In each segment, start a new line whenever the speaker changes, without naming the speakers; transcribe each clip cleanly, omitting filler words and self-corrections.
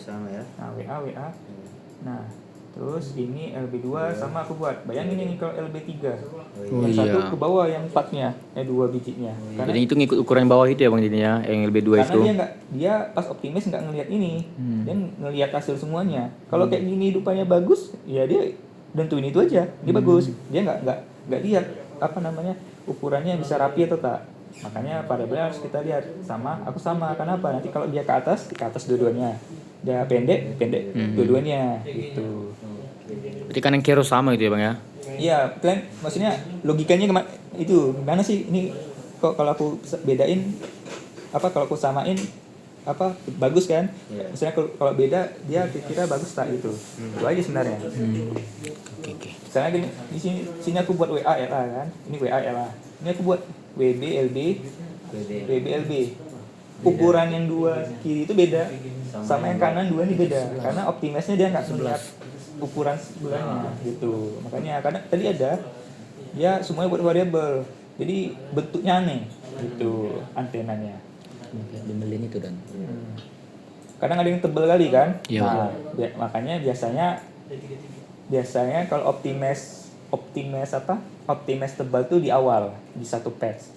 sama ya.
Nah, WA. Nah, terus ini LB2 sama aku buat. Bayangin ini kalau LB3.
Oh,
Yang satu
iya.
ke bawah yang 4-nya, 2 bijinya.
Jadi itu ngikut ukuran bawah itu ya Bang jadinya, yang LB2
Karena
itu.
dia pas optimis nggak ngelihat ini, dia ngelihat hasil semuanya. Kalau kayak gini hidupannya bagus, ya dia tentuin itu aja, dia bagus. Dia nggak lihat ukurannya bisa rapi atau tak. Makanya variabel harus kita lihat aku sama. Kenapa? Nanti kalau dia ke atas dua-duanya. Dia pendek dua-duanya gitu.
Berarti kan yang kero sama gitu ya Bang ya?
Iya, kalian maksudnya logikanya itu gimana sih? Ini kok kalau aku bedain kalau aku samain bagus kan? Misalnya kalau beda dia kira bagus tak gitu. Itu aja sebenarnya.
Oke.
Misalnya gini, di sini aku buat WA LA kan. Ini WA LA. Ini aku buat WB LB LB. Ukuran yang dua kiri itu beda sama yang kanan dua ini beda karena optimisnya dia nggak melihat ukuran sebelahnya gitu. Makanya karena tadi ada dia semuanya buat variabel. Jadi bentuknya aneh gitu antenanya.
Dimelin itu dan.
Kadang ada yang tebal kali kan.
Iya.
Nah, makanya biasanya kalau optimis tebal tuh di awal di satu patch.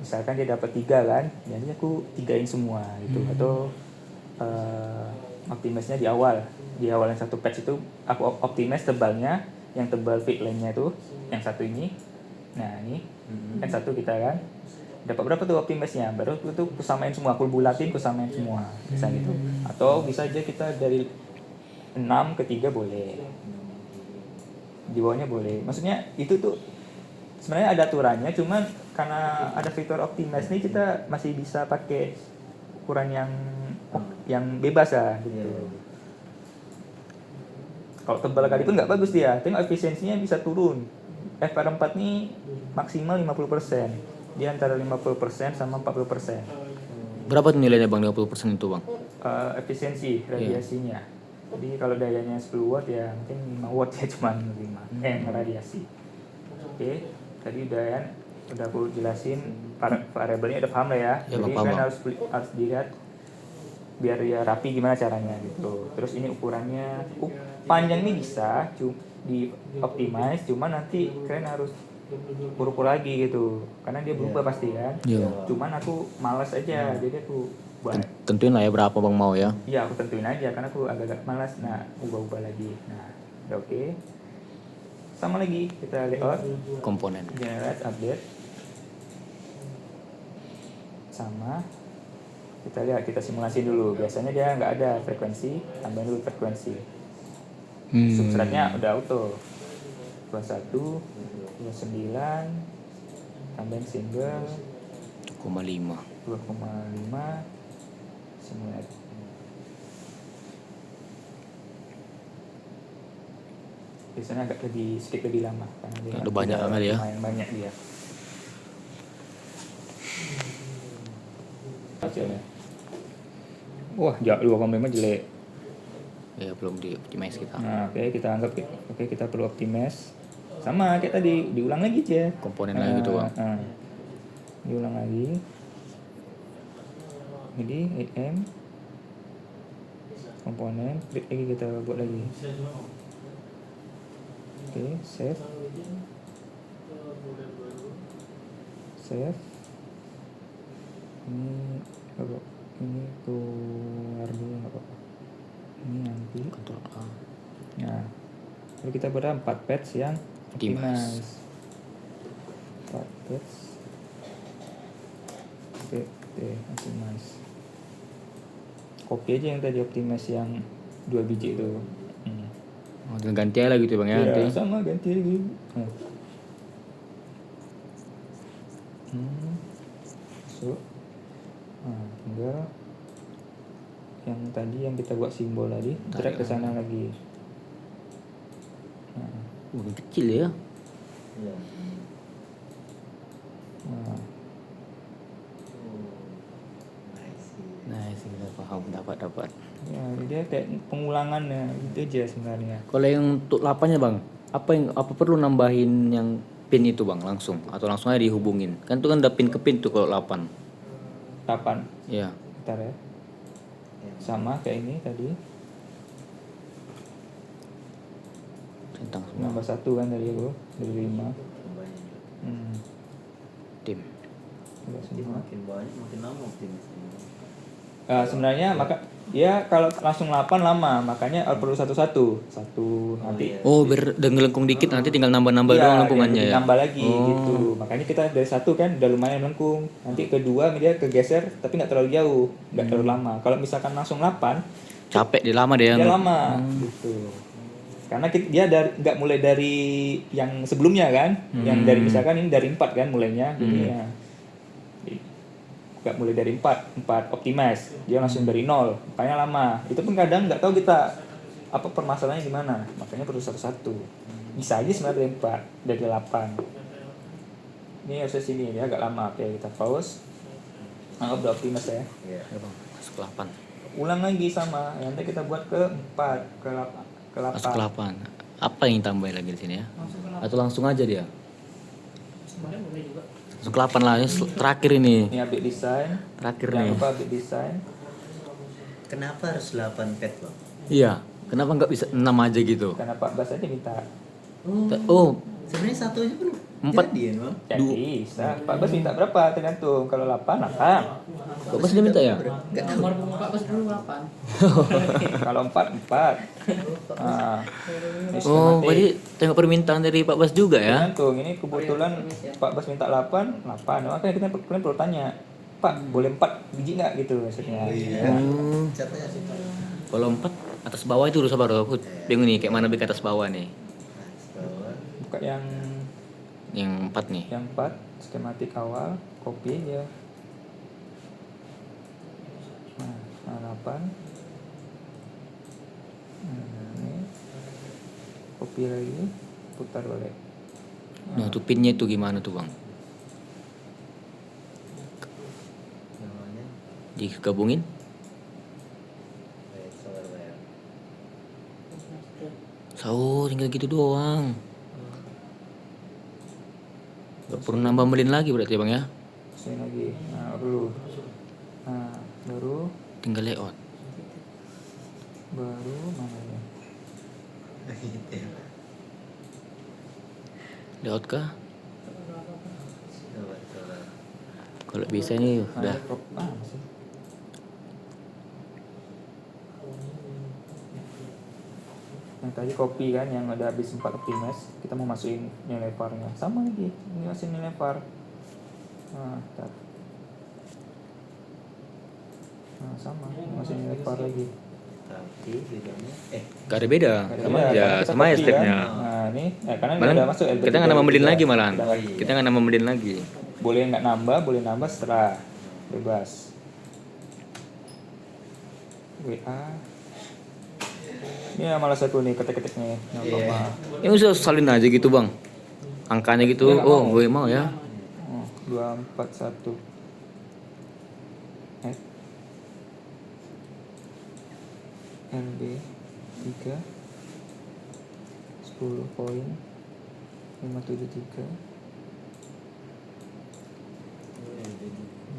Misalkan dia dapat 3 kan, jadi aku 3-in semua gitu. Atau optimisnya di awal yang satu patch itu aku optimis tebalnya, yang tebal fit line-nya itu yang satu ini. Nah ini kan satu kita kan dapat berapa tuh optimisnya, baru itu aku samain semua, aku bulatin, aku samain semua bisa gitu. Atau bisa aja kita dari 6 ke 3 boleh, di bawahnya boleh. Maksudnya itu tuh sebenarnya ada aturannya, cuman karena ada fitur optimize nih kita masih bisa pakai ukuran yang bebas ya gitu. Kalau tebal kali pun nggak bagus dia, tengok efisiensinya bisa turun. FR4 nih maksimal 50%, dia antara 50% sama 40%.
Berapa tuh nilainya Bang 50% itu Bang?
Efisiensi radiasinya. Jadi kalau dayanya 10 watt ya mungkin 5 watt ya cuman 5 radiasi. Oke, tadi udah aku jelasin variabelnya, udah paham lah ya.
Ya,
Jadi
paham,
kan
Bang.
harus dilihat biar ya rapi gimana caranya gitu. Terus ini ukurannya panjang nih bisa di optimize, cuma nanti kalian harus ukur lagi gitu karena dia berubah pasti kan.
Iya.
Cuman aku malas aja, jadi aku buat
Tentuin lah ya berapa Bang mau ya.
iya aku tentuin aja karena aku agak malas. Nah ubah lagi. Nah udah oke. Sama lagi kita layout
Komponen.
generate update sama kita lihat, kita simulasi dulu. Biasanya dia nggak ada frekuensi, tambahin dulu frekuensi. Substratnya udah auto 21 29 tambahin single
2,5.
2,5 simulate. Biasanya agak sedikit lebih lama karena dia
Ada banyak kali ya.
lumayan banyak dia. Hasilnya. Wah, 2,5 jelek.
Ya belum di optimize kita.
Nah, kita anggap kita perlu optimize. Sama kayak tadi, diulang lagi aja.
Komponen lagi gitu Bang.
Diulang lagi. Jadi 8M komponen, klik lagi kita buat lagi. Oke, save. Ini keluar dulu nggak apa-apa. Ini nanti.
Ctrl A.
Nah, lalu kita buat 4 patch yang optimize. 4 patch. Oke, optimize. Copy aja yang tadi optimize yang 2 biji itu.
Oh, dan ganti aja lagi gitu Bang ya
Iya,
nanti.
sama ganti lagi. So, tinggal yang tadi yang kita buat simbol tadi, drag ke sana lagi.
Kecil ya. Nah, sudah paham, dapat.
Ya, dia kayak pengulangan ya, itu aja sebenarnya.
Kalau yang untuk 8-nya Bang, apa perlu nambahin yang pin itu Bang langsung atau langsung aja dihubungin? Kan itu kan udah pin ke pin tuh kalau 8.
8.
Iya.
Bentar ya. sama kayak ini tadi.
Centang semua.
Nambah 1 kan dari aku, dari 5.
Banyak juga.
Tim.
Nambah
Jadi
semua.
makin banyak makin lama optimisnya.
Sebenarnya maka ya kalau langsung 8 lama, makanya perlu satu-satu. Nanti
iya.
Oh, biar udah ngelengkung dikit nanti tinggal nambah-nambah
iya,
doang lengkungannya
dia
ya.
nambah lagi
Oh.
gitu. Makanya kita dari 1 kan udah lumayan melengkung. Nanti kedua dia kegeser tapi nggak terlalu jauh, nggak terlalu lama. Kalau misalkan langsung 8
Capek dia lama dia.
dia lama gitu. Karena dia nggak mulai dari yang sebelumnya kan, yang dari misalkan ini dari 4 kan mulainya, jadi ya nggak mulai dari 4 optimize, dia langsung dari 0, makanya lama. Itu pun kadang nggak tahu kita apa permasalahannya di mana, makanya perlu satu-satu. Bisa aja sebenarnya dari 8. Ini harusnya sini, dia agak lama. Oke, kita pause. Anggap udah optimize ya.
Iya.
Ya, Bang. Masuk ke 8.
Ulang lagi sama, nanti kita buat ke 4, ke 8.
Masuk ke 8. Apa yang tambahin lagi di sini ya? Atau langsung aja dia? Langsung ke 8 lah, ini terakhir ini.
Ini update design.
Terakhir
Jangan
nih.
lupa update design.
Kenapa harus 8 pet bang?
Iya. Kenapa nggak bisa 6 aja gitu?
Karena Pak Bas aja minta.
Oh,
Sebenarnya satu aja pun
4.
jadian bang.
Jadi bisa. Pak Bas minta berapa tergantung. Kalau 8, 8.
Kok masih dia minta ya?
Nggak tahu.
Nomor Pak Bas dulu 8.
Kalau 4, 4. Nah, ini
Oh,
skematik.
berarti tengok permintaan dari Pak Bas juga ya?
Tergantung. Ini kebetulan Pak Bas minta 8, 8. Makanya kita kalian perlu tanya, Pak, boleh 4 biji nggak gitu maksudnya.
Iya.
Hmm.
Catnya sih.
Kalau 4 atas bawah itu udah sabar aku bingung nih kayak mana ke atas bawah nih.
Bawah.
Buka yang
Yang 4 nih.
4, skematik awal, copy aja. Nah 8. Ini copy lagi, putar balik.
Nah, tuh pinnya itu gimana tuh, Bang?
Namanya
Digabungin?
software.
Tinggal gitu doang. Gak perlu nambah melin lagi berarti Bang ya?
Sini lagi. Nah, dulu. Nah, baru
Tinggal layout.
mana ya?
Layout kah?
Coba.
Kalau bisa ini udah.
Masih. Yang tadi copy kan yang udah habis 4 optimize, kita mau masukin nilai var-nya. Sama lagi, ini masukin nilai var. Nah, tar. Nah, sama, masukin nilai var lagi.
Tapi bedanya
Gak ada beda.
Ada
Sama
beda,
aja,
karena kita
sama ya
copy
stepnya.
kan. Nah, ini karena ini
Malah
udah masuk
kita nggak nambah melin lagi malahan.
Udah lagi.
Kita nggak nambah melin lagi.
Boleh nggak nambah, boleh nambah setelah bebas. WA. Ini ya malas aku nih ketik-ketiknya. Nggak
Iya.
apa-apa.
Ya usah salin aja gitu Bang. Angkanya gitu.
Dia nggak
Oh,
mau.
gue mau ya.
241. LB 3 10 poin 573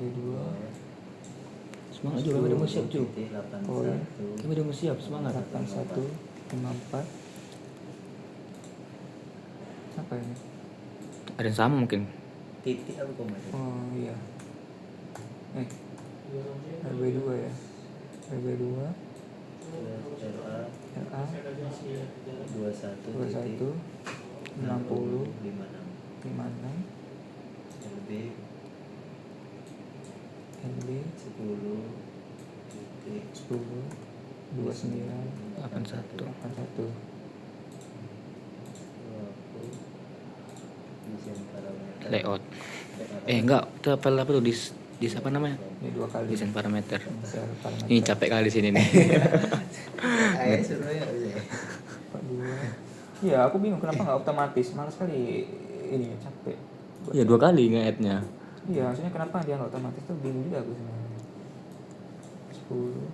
B2
Semangat juga, udah mau siap juga.
poin
Kita udah mau siap, semangat.
81 54. Apa ini?
Ada yang sama mungkin.
titik apa komentar?
Oh iya. LB2 ya. LB2
LA
LA
21
21 60
56
56
LB
LB
10 titik
10 29
81.
81.
desain parameter
Layout. Enggak, itu apa tuh di apa namanya?
Ini 2 kali.
Desain parameter.
Misal parameter.
Ini capek kali sini nih.
ayo suruh ya bisa ya
42. Iya, aku bingung kenapa nggak otomatis. Malas kali ini capek.
Iya 2 kali nge-add-nya.
Iya, maksudnya kenapa dia nggak otomatis tuh bingung juga aku sebenarnya. 10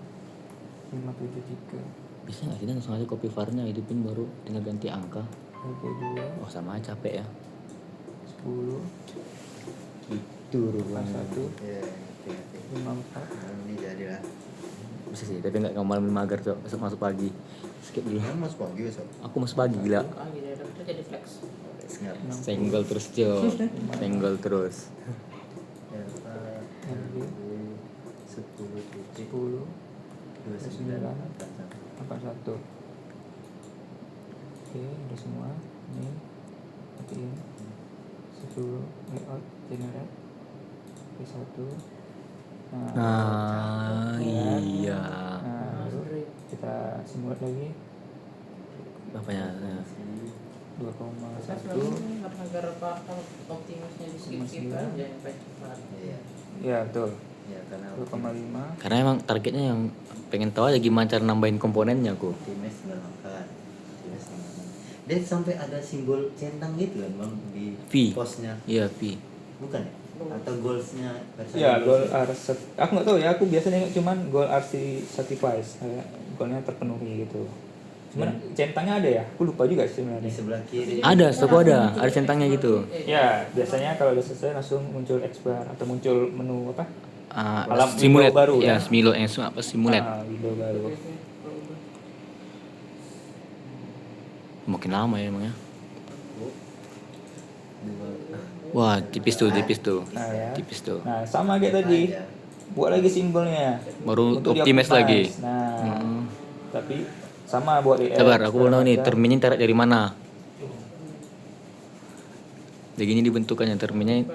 573
Bisa nggak sih langsung aja copy var-nya hidupin baru tinggal ganti angka.
LB2
Oh sama aja capek ya.
10
Itu
41
ya ngerti
54
nah, ini jadi lah
Bisa sih, tapi nggak malam mager tuh, besok masuk pagi. Skip dulu.
Kamu masuk pagi besok.
Aku masuk pagi gila.
Pagi dari itu jadi flex.
Siap.
Senggol terus Jo, senggol terus.
Delta
LB
10 titik
10
29
81. Oke, udah semua. Ini matiin. 10 layout generate P1.
Nah, iya.
Nah, baru kita simulate lagi
Apanya?
2,1.
Agar optimisnya di skip aja sampai cepat.
Iya.
Ya, betul.
Ya karena
2,5.
Karena emang targetnya yang pengen tahu aja gimana cara nambahin komponennya aku.
optimis nggak makan. Optimis nggak makan. Dan sampai ada simbol centang gitu kan bang di
V.
posnya,
Iya, Pi.
bukan ya? Atau goalsnya?
Ya, goal R aku nggak tahu ya, aku biasanya nengok cuman goal RC certifies, kayak goalnya terpenuhi gitu. Cuman centangnya ada ya, aku lupa juga sih
Di
sebenarnya.
sebelah kiri.
Ada, setahu ada centangnya gitu.
Ya, biasanya kalau udah selesai langsung muncul X-bar atau muncul menu apa? Alam
Simulate
window baru,
ya,
kan?
simulate.
Window baru.
Makin lama ya emangnya.
Dua-
Wah, tipis tuh.
Nah, ya.
Tipis tuh.
Nah, sama kayak tadi.
aja.
Buat lagi simbolnya.
Baru
Untuk
optimis lagi.
di-optimize. Nah,
Hmm.
tapi sama buat di
Sabar, aku mau tahu nih
macam.
terminnya tarik dari mana. Begini dibentukannya terminnya.
Ini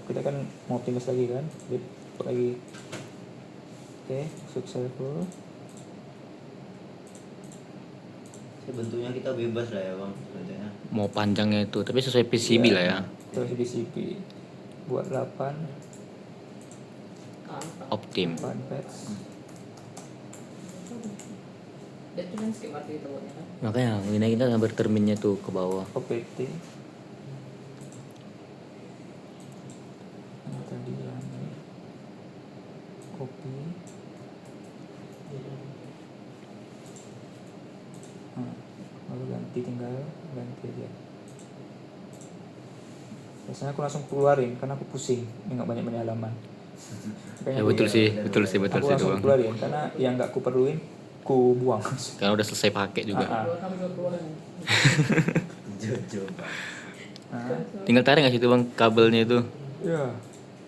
kita kan mau optimis lagi kan, buat lagi. Oke, successful.
Bentuknya kita bebas lah ya bang sebetulnya.
Mau panjangnya itu, tapi sesuai PCB lah ya.
Terus DCP buat 8
Optim.
patch.
Dia tuh kan skip arti itu buatnya kan.
Makanya ini kita gambar terminnya tuh ke bawah.
OPT. Ini tadi yang ini. Copy. Lalu tinggal ganti aja. Biasanya aku langsung keluarin karena aku pusing nggak banyak halaman.
Ya betul sih
aku
itu
langsung
bang.
keluarin karena yang nggak ku perluin ku buang.
Karena udah selesai pakai juga.
Ah, ah.
Keluar kami juga keluar ini.
Jojo bang.
Nah,
Tinggal tarik nggak sih itu bang kabelnya itu?
ya,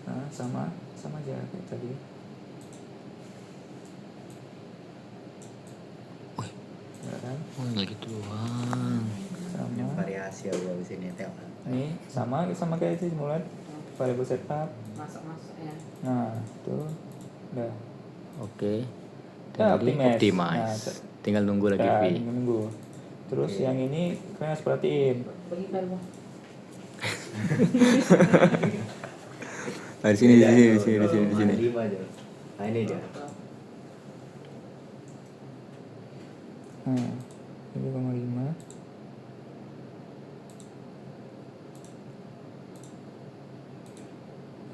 nah, sama aja kayak tadi.
Wih.
Ya kan?
Oh lagi doang.
Yang
Sama.
variasi aja di sini tel.
Ini sama kayak itu mulai variable setup.
Masak-masak ya.
Nah, tuh udah.
Oke.
Ya,
Tadi
optimize.
optimize.
Nah,
Tinggal nunggu lagi
Ya,
V.
nunggu. Terus
Oke.
yang ini kalian harus perhatiin.
Bagi file bang.
Nah, di sini.
Lima aja. Nah ini dia.
Nah, 7,5.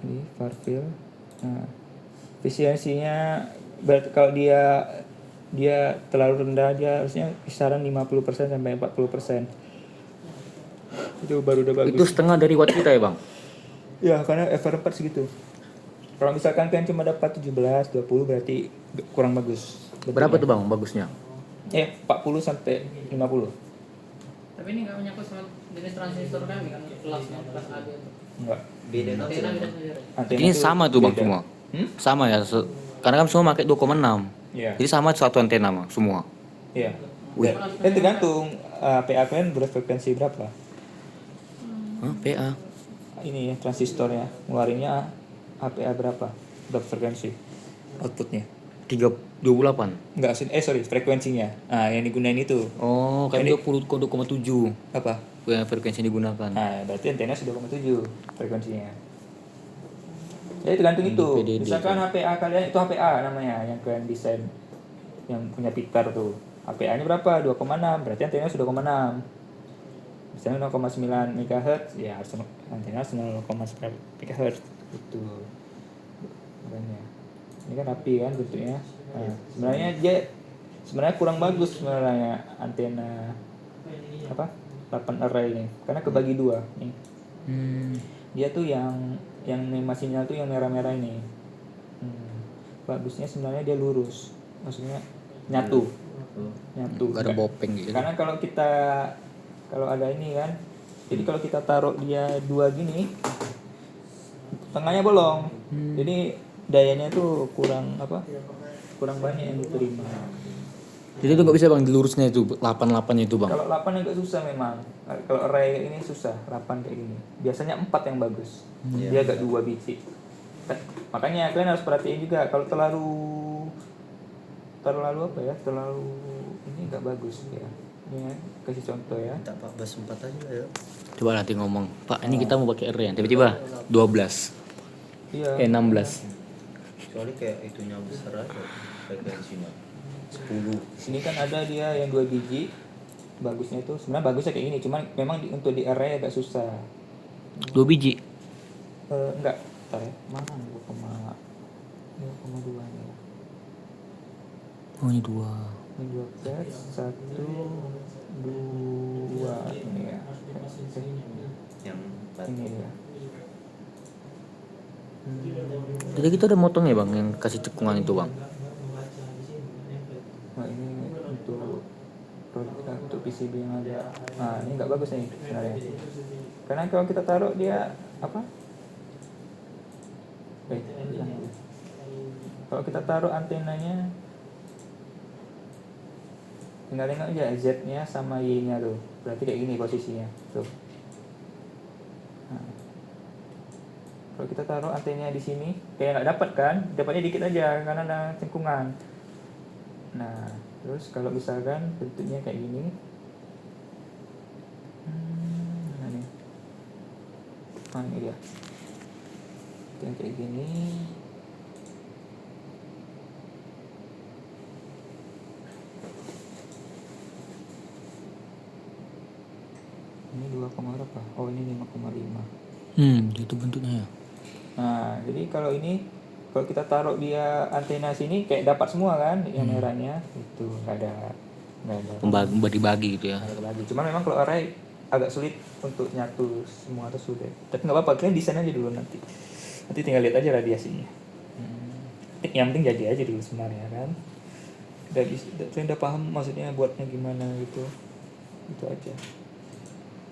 Ini far field. Nah, efisiensinya berarti kalau dia terlalu rendah, dia harusnya kisaran 50% sampai 40%. Itu baru udah bagus.
Itu setengah dari watt kita ya bang.
Ya, karena F4 segitu. Kalau misalkan kalian cuma dapat 17, 20 berarti kurang bagus.
Berapa tuh bang bagusnya?
40 sampai 50.
Tapi ini nggak menyangkut sama jenis transistor kami kan kelasnya kelas A itu.
Enggak.
Beda kan?
Antena beda sendiri.
Antena
Ini
tuh
sama tuh bang
beda.
semua.
Hmm?
Sama ya. Karena kan semua pakai 2,6.
Iya.
Jadi sama satu antena bang semua.
Iya.
Wih.
Tergantung PA kalian berfrekuensi berapa.
Hah, PA.
Ini ya transistornya ngeluarinnya APA berapa frekuensi outputnya.
328.
Enggak frekuensinya. Nah, yang digunain itu
Oh, kan
Jadi-
20,7
apa?
yang frekuensi yang digunakan.
Nah, berarti antena sudah 2,7 frekuensinya. Jadi tergantung itu.
PDD
Misalkan
tuh.
HPA kalian itu HPA namanya yang kalian desain yang punya pitar tuh. HPA-nya berapa? 2,6. Berarti antena sudah 2,6. Misalnya 0,9 MHz, ya harus antena 0,9 MHz gitu. Makanya. Ini kan rapi kan bentuknya. Nah, sebenarnya kurang bagus sebenarnya antena apa? 8 array ini karena kebagi dua nih. Dia tuh yang masih nyala tuh yang merah-merah ini. bagusnya sebenarnya dia lurus, maksudnya nyatu
Oh.
nyatu.
Gak ada bopeng gitu.
Karena kalau ada ini kan, jadi kalau kita taruh dia dua gini, tengahnya bolong, jadi dayanya tuh kurang banyak yang diterima.
Jadi itu nggak bisa bang dilurusnya itu 88 itu bang.
Kalau 8 agak susah memang. Kalau array kayak ini susah, 8 kayak gini. Biasanya 4 yang bagus. Dia agak 2 biji. Makanya kalian harus perhatiin juga kalau terlalu apa ya? Terlalu ini enggak bagus ya. Ini ya, kasih contoh ya.
Minta 14 4 aja lah ya.
Coba nanti ngomong, Pak ini kita mau pakai array, tiba-tiba 12,
Iya.
16.
Soalnya kayak itunya besar aja. Kayak sini 10.
Sini kan ada dia yang 2 biji. Bagusnya itu sebenarnya bagusnya kayak ini, cuman memang untuk di array agak susah.
2 biji.
Enggak, bentar ya. Mana 2,2 nih.
Oh ini 2.
Ini 2 plus 1 2 ini ya.
Yang
Ini ya.
Jadi kita udah motong ya bang yang kasih cekungan itu bang.
Nah ini untuk PCB yang ada. Nah ini nggak bagus nih sebenarnya. Karena kalau kita taruh dia apa? Kalau kita taruh antenanya, tinggal tengok aja Z-nya sama Y-nya tuh. Berarti kayak gini posisinya tuh. Nah, kalau kita taruh antenanya di sini, kayak nggak dapat kan? Dapatnya dikit aja karena ada cengkungan. Nah, terus kalau misalkan bentuknya kayak gini, nah nih, ini dia, yang kayak gini. Ini 2, berapa? Oh ini 5,5.
Itu bentuknya ya.
Nah, jadi kalau kita taruh dia antena sini kayak dapat semua kan yang merahnya itu nggak ada
Bagi-bagi gitu ya.
nggak ada lagi. Cuman memang kalau array agak sulit untuk nyatu semua tuh sulit. Tapi nggak apa-apa, kalian desain aja dulu nanti tinggal lihat aja radiasinya. Yang penting jadi aja dulu sebenarnya kan. Kalian udah paham maksudnya buatnya gimana gitu, itu aja.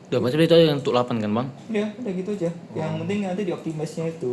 Udah macam itu aja untuk 8 kan bang?
Ya udah gitu aja. Yang penting nanti di optimize-nya itu.